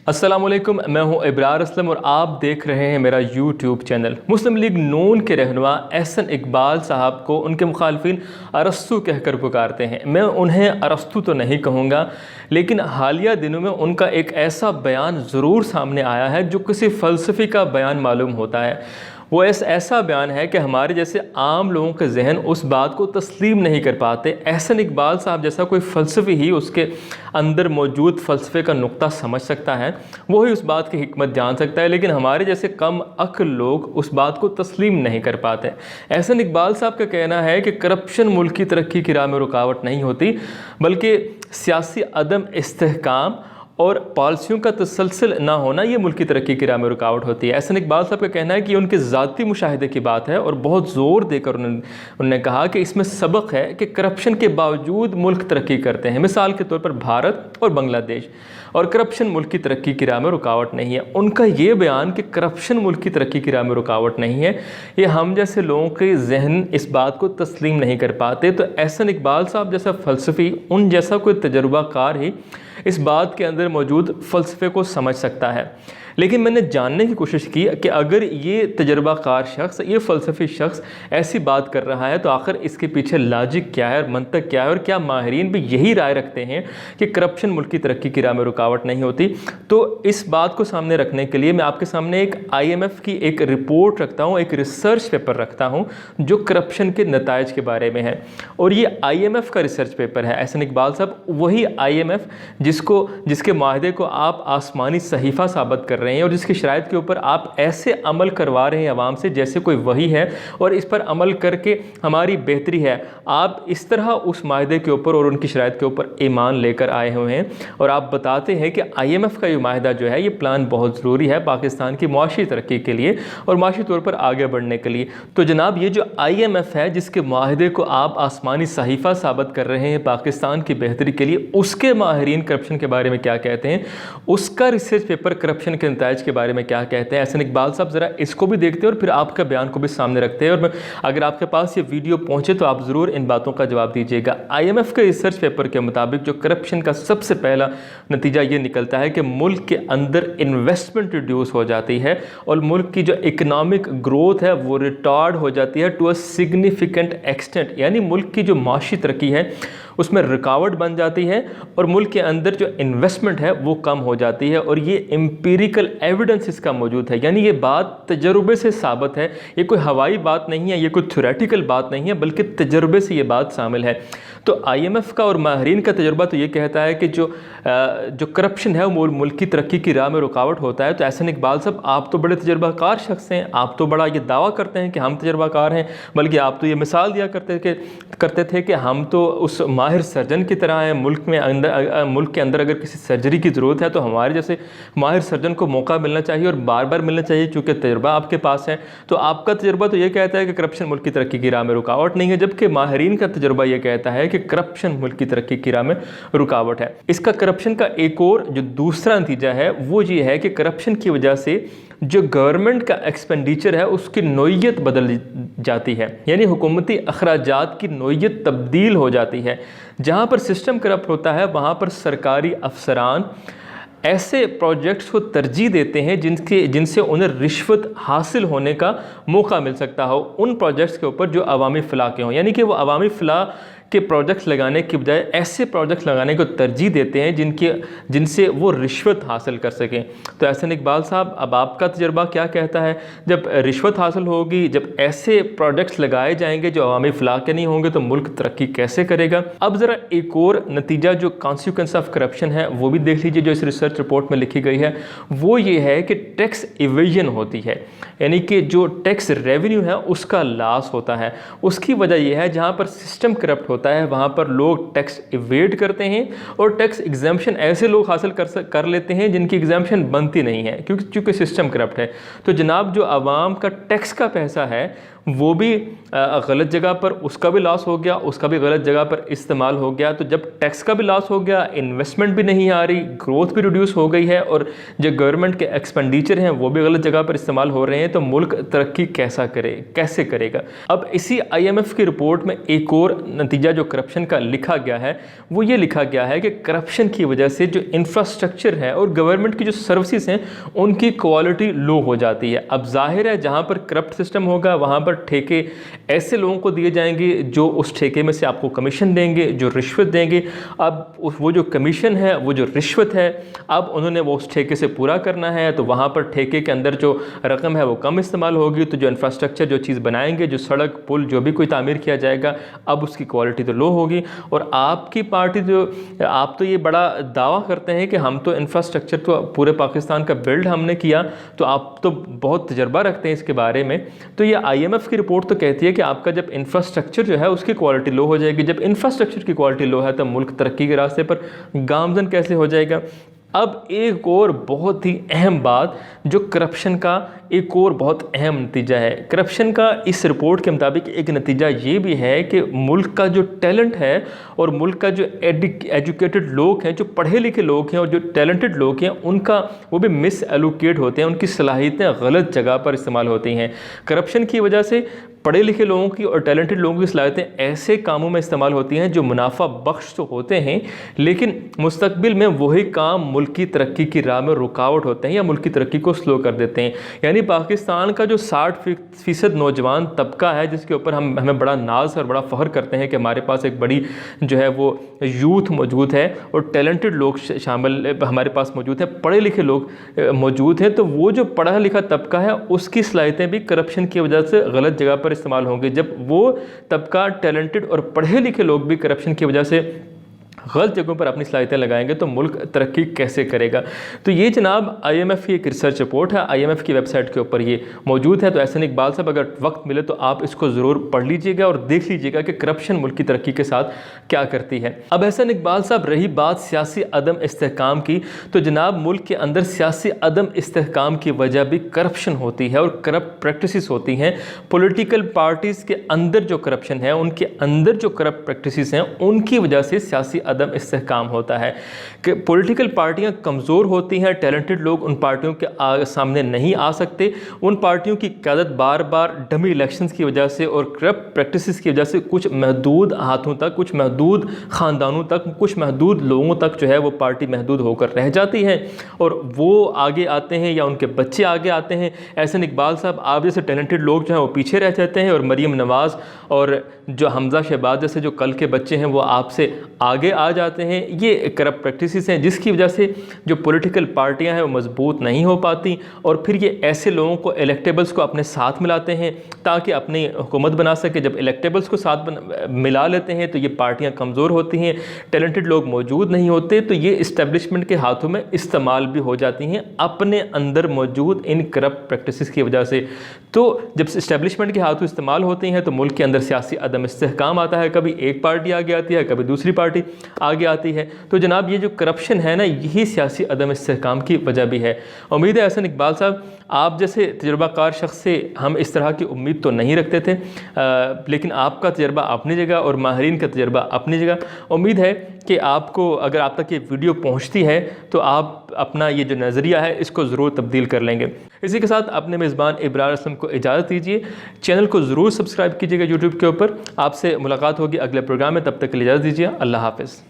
अस्सलाम वालेकुम, मैं हूं इब्रार असलम और आप देख रहे हैं मेरा यूट्यूब चैनल। मुस्लिम लीग नून के रहनुमा एहसन इकबाल साहब को उनके मुखालफिन अरस्तू कहकर पुकारते हैं। मैं उन्हें अरस्तू तो नहीं कहूँगा, लेकिन हालिया दिनों में उनका एक ऐसा बयान ज़रूर सामने आया है जो किसी फ़लसफ़ी का बयान मालूम होता है। वो ऐसा बयान है कि हमारे जैसे आम लोगों के जहन उस बात को तस्लीम नहीं कर पाते। एहसन इकबाल साहब जैसा कोई फ़लसफ़ी ही उसके अंदर मौजूद फ़लसफ़े का नुक्ता समझ सकता है, वही उस बात की हिकमत जान सकता है, लेकिन हमारे जैसे कम अक्ल लोग उस बात को तस्लीम नहीं कर पाते। एहसन इकबाल साहब का कहना है कि करप्शन मुल्क की तरक्की की राह में रुकावट नहीं होती, बल्कि सियासी अदम इस्तेहकाम और पॉलिसियों का तसलसल ना होना ये मुल्क की तरक्की की राह में रुकावट होती है। एहसन इकबाल साहब का कहना है कि उनके ज़ाती मुशाहिदे की बात है और बहुत ज़ोर देकर उन्होंने कहा कि इसमें सबक है कि करप्शन के बावजूद मुल्क तरक्की करते हैं। मिसाल के तौर पर भारत और बांग्लादेश, और करप्शन मुल्क की तरक्की की राह में रुकावट नहीं है। उनका ये बयान कि करप्शन मुल्क की तरक्की की राह में रुकावट नहीं है, ये हम जैसे लोगों के जहन इस बात को तस्लीम नहीं कर पाते। तो एहसन इकबाल साहब जैसा फ़लसफ़ी, उन जैसा कोई तजुर्बाकार ही इस बात के अंदर मौजूद फ़लसफ़े को समझ सकता है। लेकिन मैंने जानने की कोशिश की कि अगर ये तजर्बाकार शख्स, ये फ़लसफ़ी शख्स ऐसी बात कर रहा है तो आखिर इसके पीछे लॉजिक क्या है और मंतक क्या है, और क्या माहिरीन भी यही राय रखते हैं कि करप्शन मुल्क की तरक्की की राह में रुकावट नहीं होती। तो इस बात को सामने रखने के लिए मैं आपके सामने एक IMF की एक रिपोर्ट रखता हूँ, एक रिसर्च पेपर रखता हूँ जो करप्शन के नताइज के बारे में है, और ये IMF का रिसर्च पेपर है। एहसन इकबाल साहब वही IMF जिसके माहदे को आप आसमानी सहीफ़ा साबित कर रहे हैं और जिसकी शराइत के ऊपर आप ऐसे अमल करवा रहे हैं आवाम से जैसे कोई वही है और इस पर अमल करके हमारी बेहतरी है। आप इस तरह उस माहदे के ऊपर और उनकी शराइत के ऊपर ईमान लेकर आए हुए हैं और आप बताते हैं कि IMF का ये माहदा जो है, ये प्लान बहुत ज़रूरी है पाकिस्तान की मुआशी तरक्की के लिए और मुआशी तौर पर आगे बढ़ने के लिए। तो जनाब, ये जो IMF है जिसके माहदे को आप आसमानी सहीफ़ा साबित कर रहे हैं पाकिस्तान की बेहतरी के लिए, उसके माहिरीन करप्शन के बारे में क्या कहते हैं, उसका रिसर्च पेपर करप्शन के नताइज के बारे में क्या कहते हैं। एहसन इकबाल साहब ज़रा इसको भी देखते हैं और फिर आपका बयान को भी सामने रखते हैं, और अगर आपके पास ये वीडियो पहुंचे तो आप ज़रूर इन बातों का जवाब दीजिएगा। IMF के रिसर्च पेपर के मुताबिक जो करप्शन का सबसे पहला नतीजा ये निकलता है कि मुल्क के अंदर इन्वेस्टमेंट रिड्यूस हो जाती है और मुल्क की जो इकनॉमिक ग्रोथ है वो रिटार्ड हो जाती है टू अ सिग्निफिकेंट एक्सटेंट, यानी मुल्क की जो माशी तरक्की है उसमें रुकावट बन जाती है और मुल्क के अंदर जो इन्वेस्टमेंट है वो कम हो जाती है। और ये एम्पिरिकल एविडेंस इसका मौजूद है, यानी ये बात तजर्बे से साबित है। ये कोई हवाई बात नहीं है, ये कोई थ्योरेटिकल बात नहीं है, बल्कि तजर्बे से ये बात शामिल है। तो IMF का और माहिरीन का तजुर्बा तो ये कहता है कि जो करप्शन है वो मुल्क की तरक्की की राह में रुकावट होता है। तो एहसन इकबाल साहब, आप तो बड़े तजुर्बाकार शख्स हैं, आप तो बड़ा ये दावा करते हैं कि हम तजुर्बाकार हैं, बल्कि आप तो ये मिसाल दिया करते थे कि हम तो उस माहिर सर्जन की तरह हैं। मुल्क के अंदर अगर किसी सर्जरी की ज़रूरत है तो हमारे जैसे माहिर सर्जन को मौका मिलना चाहिए और बार बार मिलना चाहिए, चूँकि तजुर्बा आपके पास है। तो आपका तजुर्बा तो ये कहता है कि करप्शन मुल्क की तरक्की की राह में रुकावट नहीं है, जबकि माहिरीन का तजुर्बा ये कहता है कि करप्शन मुल्क की तरक्की की राह में रुकावट है। इसका करप्शन का एक और जो दूसरा नतीजा है वो ये है कि करप्शन की वजह से जो गवर्नमेंट का एक्सपेंडिचर है उसकी नोयत बदल जाती है, यानी हुकूमती अखराजात की नोयत तब्दील हो जाती है। जहाँ पर सिस्टम करप्ट होता है वहाँ पर सरकारी अफसरान ऐसे प्रोजेक्ट्स को तरजीह देते हैं जिनसे उन्हें रिश्वत हासिल होने का मौका मिल सकता हो, उन प्रोजेक्ट्स के ऊपर जो अवामी फलाह के हों। यानी कि वो अवामी फलाह के प्रोजेक्ट्स लगाने की बजाय ऐसे प्रोजेक्ट्स लगाने को तरजीह देते हैं जिनसे वो रिश्वत हासिल कर सकें। तो एहसन इकबाल साहब, अब आपका तजुर्बा क्या कहता है? जब रिश्वत हासिल होगी, जब ऐसे प्रोजेक्ट्स लगाए जाएंगे जो अवामी फलाह के नहीं होंगे, तो मुल्क तरक्की कैसे करेगा? अब ज़रा एक और नतीजा जो कॉन्सिक्वेंस ऑफ करप्शन है वो भी देख लीजिए, जो इस रिसर्च रिपोर्ट में लिखी गई है। वो ये है कि टैक्स इवेजन होती है, यानी कि जो टैक्स रेवेन्यू है उसका लॉस होता है। उसकी वजह यह है जहाँ पर सिस्टम करप्ट होता है वहाँ पर लोग टैक्स इवेड करते हैं और टैक्स एग्जाम्पशन ऐसे लोग हासिल कर लेते हैं जिनकी एग्जाम्पशन बनती नहीं है, क्योंकि सिस्टम करप्ट है। तो जनाब, जो आवाम का टैक्स का पैसा है وہ بھی غلط جگہ پر اس کا بھی لاس ہو گیا, اس کا بھی غلط جگہ پر استعمال ہو گیا. تو جب ٹیکس کا بھی لاس ہو گیا, انویسٹمنٹ بھی نہیں آ رہی, گروتھ بھی ریڈیوس ہو گئی ہے, اور جو گورنمنٹ کے ایکسپینڈیچر ہیں وہ بھی غلط جگہ پر استعمال ہو رہے ہیں, تو ملک ترقی کیسے کرے گا؟ اب اسی IMF کی رپورٹ میں ایک اور نتیجہ جو کرپشن کا لکھا گیا ہے وہ یہ لکھا گیا ہے کہ کرپشن کی وجہ سے جو انفراسٹرکچر ہے اور گورنمنٹ کی جو سروسز ہیں ان کی کوالٹی لو ہو جاتی ہے. اب ظاہر ہے جہاں پر کرپٹ سسٹم ہوگا وہاں پر ٹھیکے ایسے لوگوں کو دیے جائیں گے جو اس ٹھیکے میں سے آپ کو کمیشن دیں گے, جو رشوت دیں گے. اب وہ جو کمیشن ہے, وہ جو رشوت ہے, اب انہوں نے وہ اس ٹھیکے سے پورا کرنا ہے, تو وہاں پر ٹھیکے کے اندر جو رقم ہے وہ کم استعمال ہوگی. تو جو انفراسٹرکچر جو چیز بنائیں گے, جو سڑک پل جو بھی کوئی تعمیر کیا جائے گا, اب اس کی کوالٹی تو لو ہوگی. اور آپ کی پارٹی آپ تو یہ بڑا دعویٰ کرتے ہیں کہ ہم تو انفراسٹرکچر تو پورے پاکستان کا بلڈ ہم نے کیا, تو آپ تو بہت تجربہ رکھتے ہیں اس کے بارے میں. تو یہ IMF کی رپورٹ تو کہتی ہے کہ آپ کا جب انفراسٹرکچر جو ہے اس کی کوالٹی لو ہو جائے گی. جب انفراسٹرکچر کی کوالٹی لو ہے تو ملک ترقی کے راستے پر گامزن کیسے ہو جائے گا؟ اب ایک اور بہت ہی اہم بات جو کرپشن کا ایک اور بہت اہم نتیجہ ہے. کرپشن کا اس رپورٹ کے مطابق ایک نتیجہ یہ بھی ہے کہ ملک کا جو ٹیلنٹ ہے اور ملک کا جو ایجوکیٹڈ لوگ ہیں, جو پڑھے لکھے لوگ ہیں اور جو ٹیلنٹڈ لوگ ہیں, ان کا وہ بھی مس ایلوکیٹ ہوتے ہیں, ان کی صلاحیتیں غلط جگہ پر استعمال ہوتی ہیں. کرپشن کی وجہ سے پڑھے لکھے لوگوں کی اور ٹیلنٹڈ لوگوں کی صلاحیتیں ایسے کاموں میں استعمال ہوتی ہیں جو منافع بخش تو ہوتے ہیں, لیکن مستقبل میں وہی کام ملک کی ترقی کی راہ میں رکاوٹ ہوتے ہیں یا ملک کی ترقی کو سلو کر دیتے ہیں. یعنی پاکستان کا جو 60% نوجوان طبقہ ہے جس کے اوپر ہمیں بڑا ناز اور بڑا فخر کرتے ہیں کہ ہمارے پاس ایک بڑی جو ہے وہ یوتھ موجود ہے اور ٹیلنٹڈ لوگ شامل ہمارے پاس موجود ہیں, پڑھے لکھے لوگ موجود ہیں, تو وہ جو پڑھا لکھا طبقہ ہے اس کی صلاحیتیں بھی کرپشن کی وجہ سے غلط جگہ پر استعمال ہوں گے. جب وہ طبقہ ٹیلنٹڈ اور پڑھے لکھے لوگ بھی کرپشن کی وجہ سے غلط جگہوں پر اپنی صلاحیتیں لگائیں گے تو ملک ترقی کیسے کرے گا؟ تو یہ جناب IMF کی ایک ریسرچ رپورٹ ہے, IMF کی ویب سائٹ کے اوپر یہ موجود ہے. تو احسن اقبال صاحب اگر وقت ملے تو آپ اس کو ضرور پڑھ لیجئے گا اور دیکھ لیجئے گا کہ کرپشن ملک کی ترقی کے ساتھ کیا کرتی ہے. اب احسن اقبال صاحب رہی بات سیاسی عدم استحکام کی, تو جناب ملک کے اندر سیاسی عدم استحکام کی وجہ بھی کرپشن ہوتی ہے اور کرپٹ پریکٹسز ہوتی ہیں. پولیٹیکل پارٹیز کے اندر جو کرپشن ہے, ان کے اندر جو کرپٹ پریکٹسز ہیں, ان کی وجہ سے سیاسی عدم استحکام ہوتا ہے کہ پولیٹیکل پارٹیاں کمزور ہوتی ہیں, ٹیلنٹڈ لوگ ان پارٹیوں کے سامنے نہیں آ سکتے. ان پارٹیوں کی قیادت بار بار ڈمی الیکشنز کی وجہ سے اور کرپٹ پریکٹسز کی وجہ سے کچھ محدود ہاتھوں تک, کچھ محدود خاندانوں تک, کچھ محدود لوگوں تک جو ہے وہ پارٹی محدود ہو کر رہ جاتی ہے اور وہ آگے آتے ہیں یا ان کے بچے آگے آتے ہیں. احسن اقبال صاحب آپ جیسے ٹیلنٹڈ لوگ جو ہیں وہ پیچھے رہ جاتے ہیں اور مریم نواز اور جو حمزہ شہباز جیسے جو کل کے بچے ہیں وہ آپ سے آگے آ جاتے ہیں. یہ کرپٹ پریکٹسز ہیں جس کی وجہ سے جو پولیٹیکل پارٹیاں ہیں وہ مضبوط نہیں ہو پاتی اور پھر یہ ایسے لوگوں کو الیکٹیبلز کو اپنے ساتھ ملاتے ہیں تاکہ اپنی حکومت بنا سکے. جب الیکٹیبلز کو ساتھ ملا لیتے ہیں تو یہ پارٹیاں کمزور ہوتی ہیں, ٹیلنٹڈ لوگ موجود نہیں ہوتے, تو یہ اسٹیبلشمنٹ کے ہاتھوں میں استعمال بھی ہو جاتی ہیں اپنے اندر موجود ان کرپٹ پریکٹسز کی وجہ سے. تو جب اسٹیبلشمنٹ کے ہاتھوں استعمال ہوتی ہیں تو ملک کے اندر سیاسی عدم استحکام آتا ہے, کبھی ایک پارٹی آگے آتی ہے, کبھی دوسری پارٹی آگے آتی ہے. تو جناب یہ جو کرپشن ہے نا, یہی سیاسی عدم استحکام کی وجہ بھی ہے. امید ہے احسن اقبال صاحب آپ جیسے تجربہ کار شخص سے ہم اس طرح کی امید تو نہیں رکھتے تھے, لیکن آپ کا تجربہ اپنی جگہ اور ماہرین کا تجربہ اپنی جگہ. امید ہے کہ آپ کو اگر آپ تک یہ ویڈیو پہنچتی ہے تو آپ اپنا یہ جو نظریہ ہے اس کو ضرور تبدیل کر لیں گے. اسی کے ساتھ اپنے میزبان ابرار اسلم کو اجازت دیجیے. چینل کو ضرور سبسکرائب کیجیے گا یوٹیوب کے اوپر. آپ سے ملاقات ہوگی اگلے پروگرام میں, تب تک کے لیے اجازت دیجیے. اللہ حافظ.